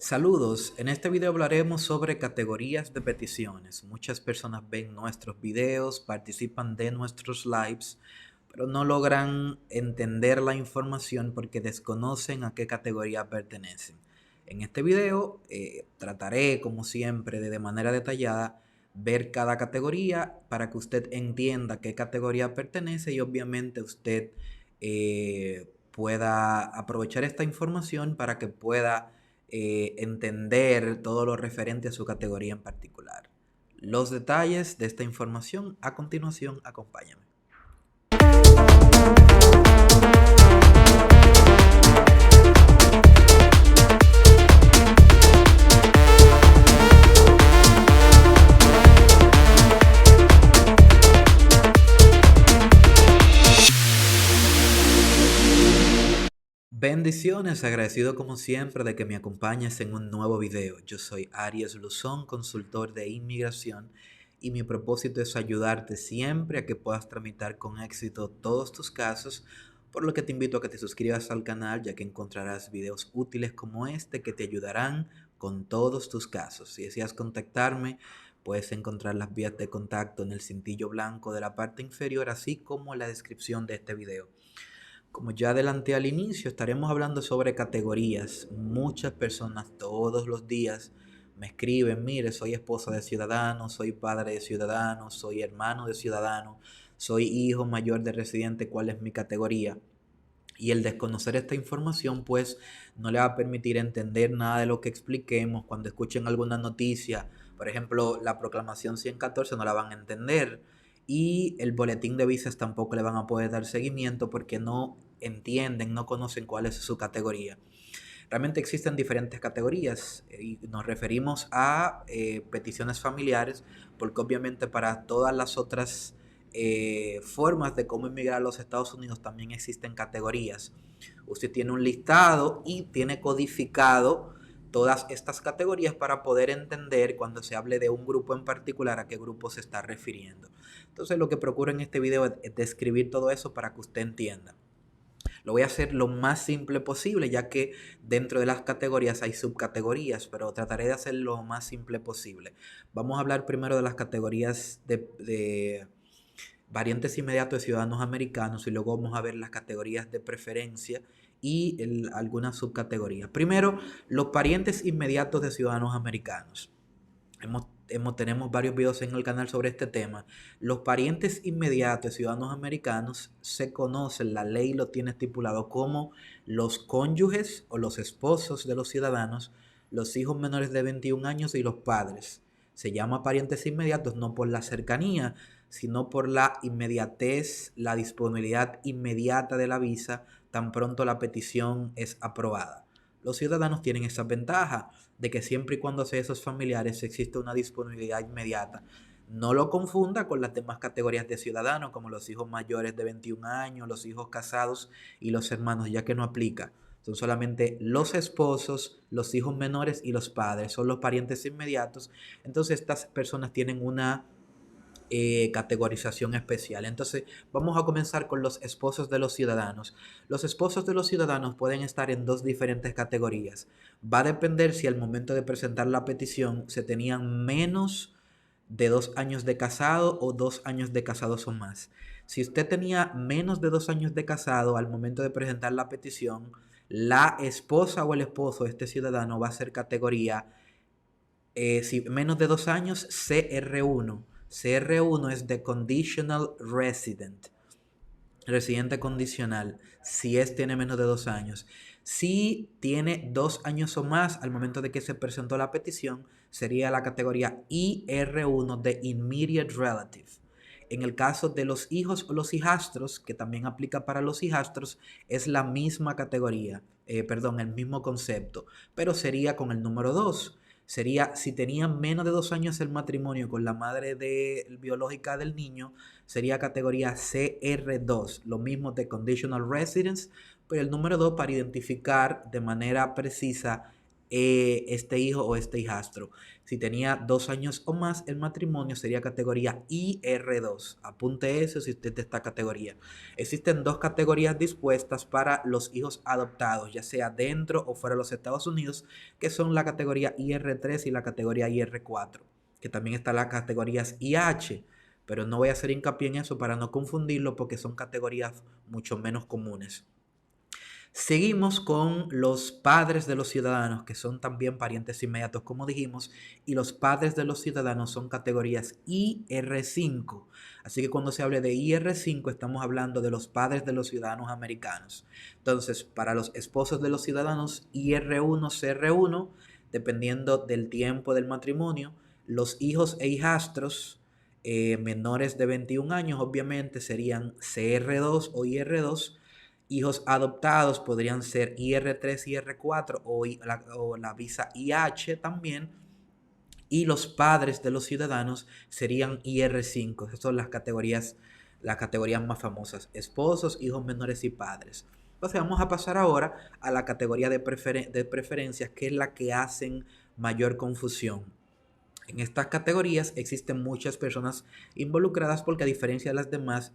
Saludos, en este video hablaremos sobre categorías de peticiones. Muchas personas ven nuestros videos, participan de nuestros lives, pero no logran entender la información porque desconocen a qué categoría pertenecen. En este video trataré, como siempre, de manera detallada, ver cada categoría para que usted entienda a qué categoría pertenece y obviamente usted pueda aprovechar esta información para que pueda entender todo lo referente a su categoría en particular. Los detalles de esta información a continuación, acompáñame. Bendiciones, agradecido como siempre de que me acompañes en un nuevo video. Yo soy Aries Luzón, consultor de inmigración, y mi propósito es ayudarte siempre a que puedas tramitar con éxito todos tus casos, por lo que te invito a que te suscribas al canal, ya que encontrarás videos útiles como este que te ayudarán con todos tus casos. Si deseas contactarme, puedes encontrar las vías de contacto en el cintillo blanco de la parte inferior, así como en la descripción de este video. Como ya adelanté al inicio, estaremos hablando sobre categorías. Muchas personas todos los días me escriben: mire, soy esposa de ciudadano, soy padre de ciudadano, soy hermano de ciudadano, soy hijo mayor de residente, ¿cuál es mi categoría? Y el desconocer esta información pues no le va a permitir entender nada de lo que expliquemos. Cuando escuchen alguna noticia, por ejemplo la proclamación 114, no la van a entender, y el boletín de visas tampoco le van a poder dar seguimiento porque no entienden, no conocen cuál es su categoría. Realmente existen diferentes categorías y nos referimos a peticiones familiares, porque obviamente para todas las otras formas de cómo emigrar a los Estados Unidos también existen categorías. Usted tiene un listado y tiene codificado todas estas categorías para poder entender cuando se hable de un grupo en particular a qué grupo se está refiriendo. Entonces lo que procuro en este video es describir todo eso para que usted entienda. Lo voy a hacer lo más simple posible, ya que dentro de las categorías hay subcategorías, pero trataré de hacerlo lo más simple posible. Vamos a hablar primero de las categorías de variantes inmediatos de ciudadanos americanos y luego vamos a ver las categorías de preferencia y algunas subcategorías. Primero, los parientes inmediatos de ciudadanos americanos. Tenemos varios videos en el canal sobre este tema. Los parientes inmediatos de ciudadanos americanos se conocen, la ley lo tiene estipulado como los cónyuges o los esposos de los ciudadanos, los hijos menores de 21 años y los padres. Se llama parientes inmediatos no por la cercanía, sino por la inmediatez, la disponibilidad inmediata de la visa tan pronto la petición es aprobada. Los ciudadanos tienen esa ventaja de que siempre y cuando sea esos familiares existe una disponibilidad inmediata. No lo confunda con las demás categorías de ciudadanos, como los hijos mayores de 21 años, los hijos casados y los hermanos, ya que no aplica. Son solamente los esposos, los hijos menores y los padres, son los parientes inmediatos. Entonces estas personas tienen una categorización especial. Entonces vamos a comenzar con los esposos de los ciudadanos. Los esposos de los ciudadanos pueden estar en dos diferentes categorías. Va a depender si al momento de presentar la petición se tenían menos de 2 años de casado o 2 años de casados o más. Si usted tenía menos de 2 años de casado al momento de presentar la petición, la esposa o el esposo de este ciudadano va a ser categoría si menos de 2 años, CR1. CR1 es de Conditional Resident, residente condicional, si tiene menos de 2 años. Si tiene 2 años o más al momento de que se presentó la petición, sería la categoría IR1 de Immediate Relative. En el caso de los hijos o los hijastros, que también aplica para los hijastros, es la misma categoría, el mismo concepto, pero sería con el número 2. Sería, si tenía menos de 2 años el matrimonio con la madre biológica del niño, sería categoría CR2, lo mismo de Conditional Residence, pero el número 2 para identificar de manera precisa este hijo o este hijastro. Si tenía 2 años o más, el matrimonio sería categoría IR2. Apunte eso si usted es de esta categoría. Existen dos categorías dispuestas para los hijos adoptados, ya sea dentro o fuera de los Estados Unidos, que son la categoría IR3 y la categoría IR4, que también están las categorías IH, pero no voy a hacer hincapié en eso para no confundirlo porque son categorías mucho menos comunes. Seguimos con los padres de los ciudadanos, que son también parientes inmediatos, como dijimos, y los padres de los ciudadanos son categorías IR5. Así que cuando se hable de IR5 estamos hablando de los padres de los ciudadanos americanos. Entonces, para los esposos de los ciudadanos IR1, CR1, dependiendo del tiempo del matrimonio, los hijos e hijastros menores de 21 años, obviamente, serían CR2 o IR2. Hijos adoptados podrían ser IR3, IR4 o la visa IH también. Y los padres de los ciudadanos serían IR5. Esas son las categorías más famosas: esposos, hijos menores y padres. Entonces vamos a pasar ahora a la categoría de preferencias, que es la que hacen mayor confusión. En estas categorías existen muchas personas involucradas porque, a diferencia de las demás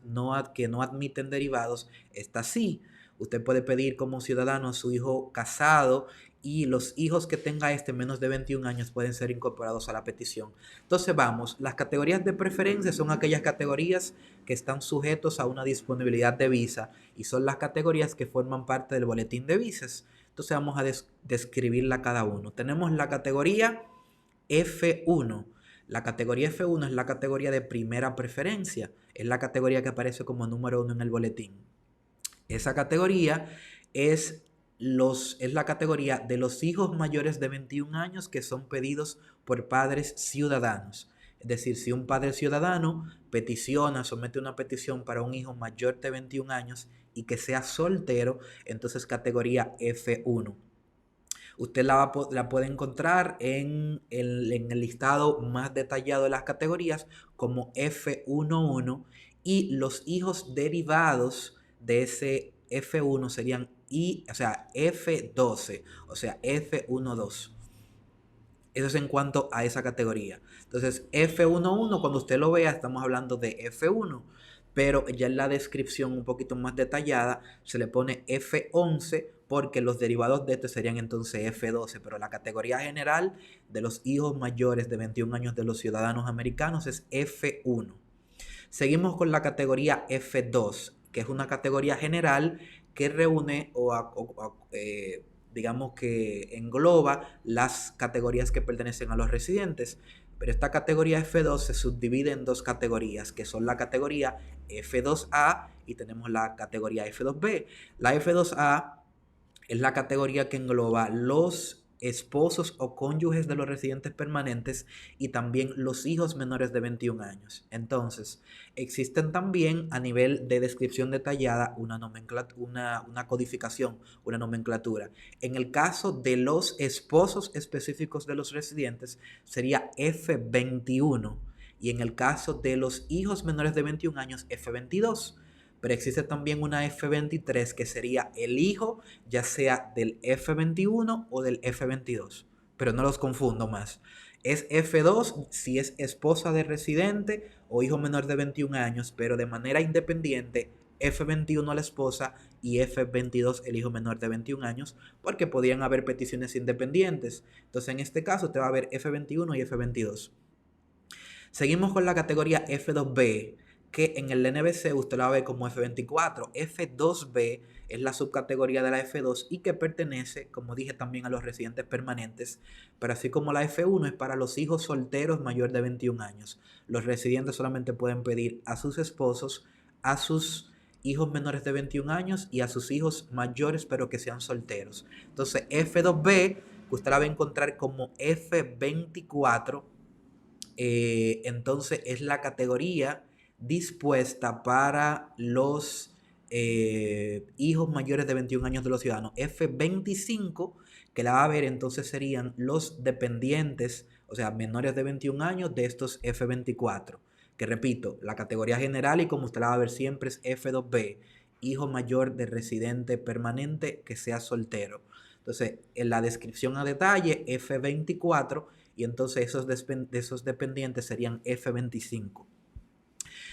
que no admiten derivados, esta sí. Usted puede pedir como ciudadano a su hijo casado, y los hijos que tenga menos de 21 años pueden ser incorporados a la petición. Entonces vamos, las categorías de preferencia son aquellas categorías que están sujetos a una disponibilidad de visa y son las categorías que forman parte del boletín de visas. Entonces vamos a describirla cada uno. Tenemos la categoría F1. La categoría F1 es la categoría de primera preferencia. Es la categoría que aparece como número 1 en el boletín. Esa categoría es la categoría de los hijos mayores de 21 años que son pedidos por padres ciudadanos. Es decir, si un padre ciudadano somete una petición para un hijo mayor de 21 años y que sea soltero, entonces categoría F1. Usted la puede encontrar en el listado más detallado de las categorías como F11, y los hijos derivados de ese F1 serían F12, o sea, F12. Eso es en cuanto a esa categoría. Entonces, F11, cuando usted lo vea, estamos hablando de F1, pero ya en la descripción un poquito más detallada se le pone F11 porque los derivados de este serían entonces F12, pero la categoría general de los hijos mayores de 21 años de los ciudadanos americanos es F1. Seguimos con la categoría F2, que es una categoría general que reúne digamos que engloba las categorías que pertenecen a los residentes. Pero esta categoría F2 se subdivide en dos categorías, que son la categoría F2A y tenemos la categoría F2B. La F2A es la categoría que engloba los esposos o cónyuges de los residentes permanentes y también los hijos menores de 21 años. Entonces, existen también, a nivel de descripción detallada, una codificación, una nomenclatura. En el caso de los esposos específicos de los residentes sería F21, y en el caso de los hijos menores de 21 años F22. Pero existe también una F23 que sería el hijo ya sea del F21 o del F22. Pero no los confundo más. Es F2 si es esposa de residente o hijo menor de 21 años, pero de manera independiente, F21 la esposa y F22 el hijo menor de 21 años, porque podían haber peticiones independientes. Entonces, en este caso, te va a haber F21 y F22. Seguimos con la categoría F2B, que en el NBC usted la ve como F24. F2B es la subcategoría de la F2 y que pertenece, como dije, también a los residentes permanentes, pero así como la F1 es para los hijos solteros mayor de 21 años. Los residentes solamente pueden pedir a sus esposos, a sus hijos menores de 21 años y a sus hijos mayores pero que sean solteros. Entonces F2B usted la va a encontrar como F24. Entonces es la categoría dispuesta para los hijos mayores de 21 años de los ciudadanos. F25, que la va a ver, entonces serían los dependientes, o sea, menores de 21 años de estos F24. Que repito, la categoría general, y como usted la va a ver siempre, es F2B, hijo mayor de residente permanente que sea soltero. Entonces, en la descripción a detalle, F24, y entonces esos dependientes serían F25.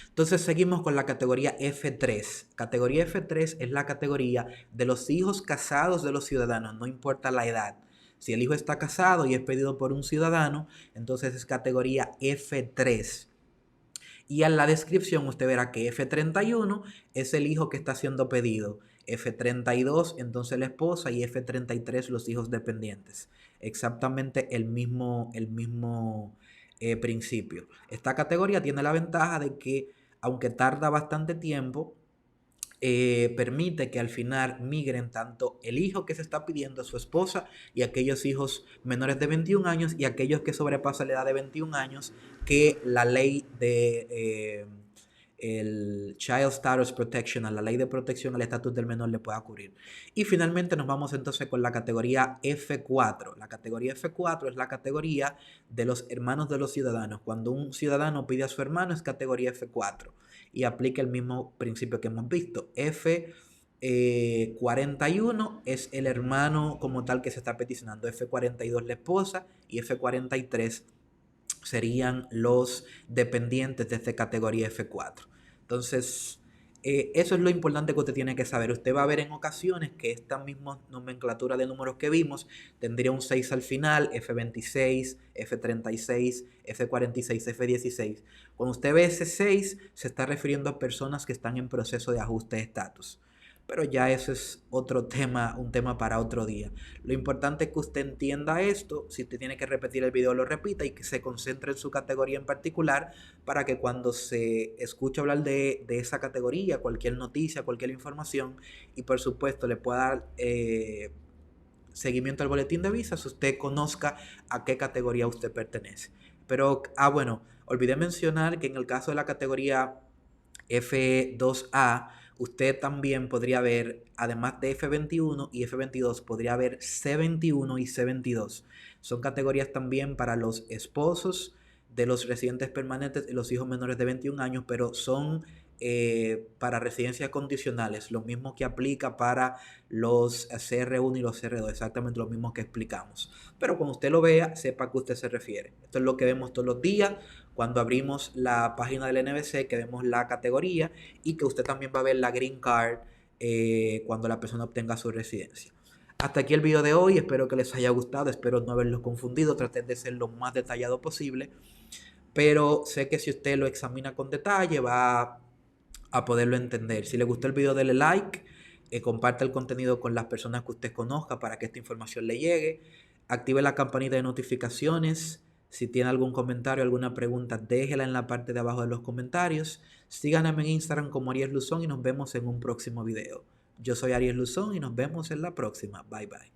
Entonces seguimos con la categoría F3. Categoría F3 es la categoría de los hijos casados de los ciudadanos, no importa la edad. Si el hijo está casado y es pedido por un ciudadano, entonces es categoría F3. Y en la descripción usted verá que F31 es el hijo que está siendo pedido. F32 entonces la esposa y F33 los hijos dependientes. Exactamente el mismo principio. Esta categoría tiene la ventaja de que aunque tarda bastante tiempo, permite que al final migren tanto el hijo que se está pidiendo a su esposa y aquellos hijos menores de 21 años y aquellos que sobrepasan la edad de 21 años que la ley de el Child Status Protection, a la ley de protección al estatus del menor le pueda cubrir. Y finalmente nos vamos entonces con la categoría F4. La categoría F4 es la categoría de los hermanos de los ciudadanos. Cuando un ciudadano pide a su hermano es categoría F4 y aplica el mismo principio que hemos visto. F41 es el hermano como tal que se está peticionando, F42 la esposa y F43 serían los dependientes de esta categoría F4. Entonces, eso es lo importante que usted tiene que saber. Usted va a ver en ocasiones que esta misma nomenclatura de números que vimos tendría un 6 al final, F26, F36, F46, F16. Cuando usted ve ese 6, se está refiriendo a personas que están en proceso de ajuste de estatus. Pero ya eso es otro tema, un tema para otro día. Lo importante es que usted entienda esto. Si usted tiene que repetir el video, lo repita y que se concentre en su categoría en particular para que cuando se escuche hablar de esa categoría, cualquier noticia, cualquier información, y por supuesto le pueda dar seguimiento al boletín de visas, usted conozca a qué categoría usted pertenece. Pero, bueno, olvidé mencionar que en el caso de la categoría F2A, usted también podría ver, además de F21 y F22, podría ver C21 y C22. Son categorías también para los esposos de los residentes permanentes y los hijos menores de 21 años, pero son para residencias condicionales, lo mismo que aplica para los CR1 y los CR2, exactamente lo mismo que explicamos. Pero cuando usted lo vea, sepa a qué usted se refiere. Esto es lo que vemos todos los días cuando abrimos la página del NVC, que vemos la categoría y que usted también va a ver la Green Card cuando la persona obtenga su residencia. Hasta aquí el video de hoy, espero que les haya gustado, espero no haberlos confundido, traté de ser lo más detallado posible, pero sé que si usted lo examina con detalle va a poderlo entender. Si le gustó el video, dele like, comparte el contenido con las personas que usted conozca para que esta información le llegue, active la campanita de notificaciones. Si tiene algún comentario, alguna pregunta, déjela en la parte de abajo de los comentarios. Síganme en Instagram como Aries Luzón y nos vemos en un próximo video. Yo soy Aries Luzón y nos vemos en la próxima. Bye bye.